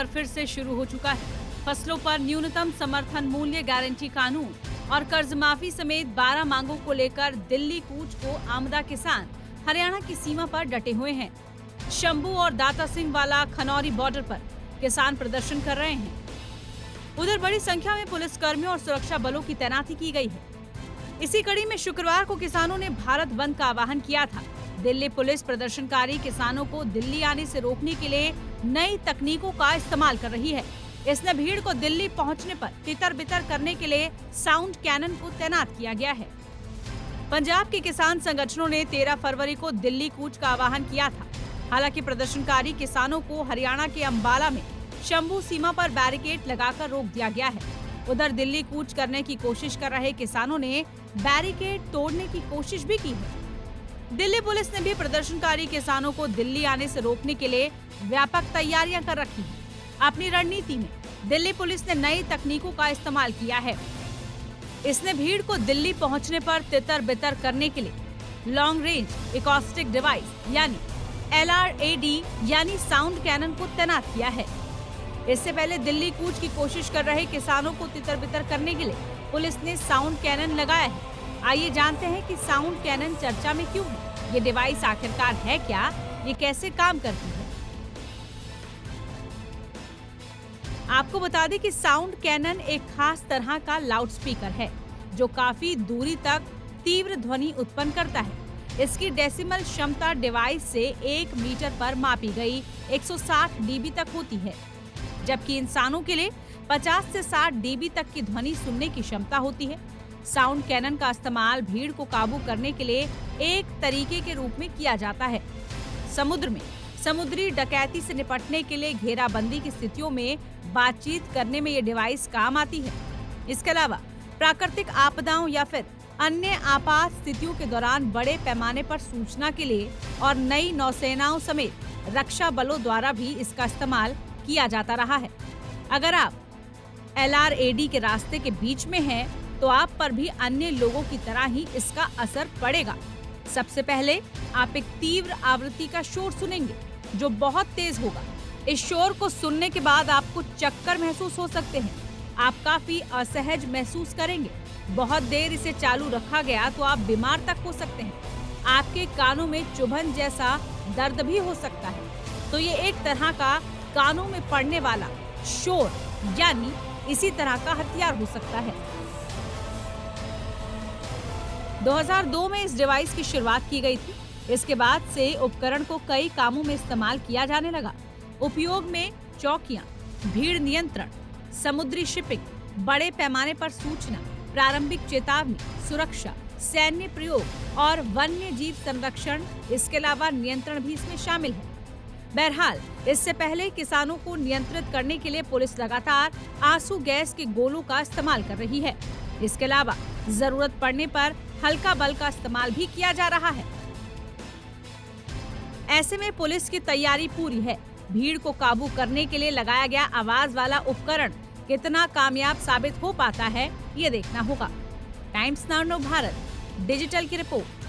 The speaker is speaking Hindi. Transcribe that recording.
बार फिर से शुरू हो चुका है। फसलों पर न्यूनतम समर्थन मूल्य गारंटी कानून और कर्ज माफी समेत 12 मांगों को लेकर दिल्ली कूच को आमदा किसान हरियाणा की सीमा पर डटे हुए हैं। शंभू और दाता सिंह वाला खनौरी बॉर्डर पर किसान प्रदर्शन कर रहे हैं। उधर बड़ी संख्या में पुलिसकर्मियों और सुरक्षा बलों की तैनाती की गई है। इसी कड़ी में शुक्रवार को किसानों ने भारत बंद का आह्वान किया था। दिल्ली पुलिस प्रदर्शनकारी किसानों को दिल्ली आने से रोकने के लिए नई तकनीकों का इस्तेमाल कर रही है। इसने भीड़ को दिल्ली पहुंचने पर तितर बितर करने के लिए साउंड कैनन को तैनात किया गया है। पंजाब के किसान संगठनों ने 13 फरवरी को दिल्ली कूच का आह्वान किया था। हालांकि प्रदर्शनकारी किसानों को हरियाणा के अंबाला में शंभू सीमा पर बैरिकेड लगाकर रोक दिया गया है। उधर दिल्ली कूच करने की कोशिश कर रहे किसानों ने बैरिकेड तोड़ने की कोशिश भी की है। दिल्ली पुलिस ने भी प्रदर्शनकारी किसानों को दिल्ली आने से रोकने के लिए व्यापक तैयारियां कर रखी हैं। अपनी रणनीति में दिल्ली पुलिस ने नई तकनीकों का इस्तेमाल किया है। इसने भीड़ को दिल्ली पहुंचने पर तितर बितर करने के लिए लॉन्ग रेंज एकॉस्टिक डिवाइस यानी LRAD यानी साउंड कैनन को तैनात किया है। इससे पहले दिल्ली कूच की कोशिश कर रहे किसानों को तितर बितर करने के लिए पुलिस ने साउंड कैनन लगाया है। आइए जानते हैं कि साउंड कैनन चर्चा में क्यों है, ये डिवाइस आखिरकार है क्या, ये कैसे काम करती है। आपको बता दें कि साउंड कैनन एक खास तरह का लाउडस्पीकर है जो काफी दूरी तक तीव्र ध्वनि उत्पन्न करता है। इसकी डेसिमल क्षमता डिवाइस से 1 मीटर पर मापी गई 160 डीबी तक होती है, जबकि इंसानों के लिए 50 से 60 डीबी तक की ध्वनि सुनने की क्षमता होती है। साउंड कैनन का इस्तेमाल भीड़ को काबू करने के लिए एक तरीके के रूप में किया जाता है। समुद्र में समुद्री डकैती से निपटने के लिए घेराबंदी की स्थितियों में बातचीत करने में ये डिवाइस काम आती है। इसके अलावा प्राकृतिक आपदाओं या फिर अन्य आपात स्थितियों के दौरान बड़े पैमाने पर सूचना के लिए और नई नौसेनाओं समेत रक्षा बलों द्वारा भी इसका इस्तेमाल किया जाता रहा है। अगर आप LRAD के रास्ते के बीच में हैं, तो आप पर भी अन्य लोगों की तरह ही इसका असर पड़ेगा। सबसे पहले आप एक तीव्र आवृत्ति का शोर सुनेंगे जो बहुत तेज होगा। इस शोर को सुनने के बाद आपको चक्कर महसूस हो सकते हैं। आप काफी असहज महसूस करेंगे। बहुत देर इसे चालू रखा गया तो आप बीमार तक हो सकते हैं। आपके कानों में चुभन जैसा दर्द भी हो सकता है। तो ये एक तरह का कानों में पड़ने वाला शोर यानी इसी तरह का हथियार हो सकता है। 2002 में इस डिवाइस की शुरुआत की गई थी। इसके बाद से उपकरण को कई कामों में इस्तेमाल किया जाने लगा। उपयोग में चौकियां, भीड़ नियंत्रण, समुद्री शिपिंग, बड़े पैमाने पर सूचना, प्रारंभिक चेतावनी, सुरक्षा, सैन्य प्रयोग और वन्य जीव संरक्षण, इसके अलावा नियंत्रण भी इसमें शामिल है। बहरहाल, इससे पहले किसानों को नियंत्रित करने के लिए पुलिस लगातार आंसू गैस के गोलों का इस्तेमाल कर रही है। इसके अलावा जरूरत पड़ने पर हल्का बल का इस्तेमाल भी किया जा रहा है। ऐसे में पुलिस की तैयारी पूरी है। भीड़ को काबू करने के लिए लगाया गया आवाज वाला उपकरण कितना कामयाब साबित हो पाता है, ये देखना होगा। टाइम्स नाउ भारत डिजिटल की रिपोर्ट।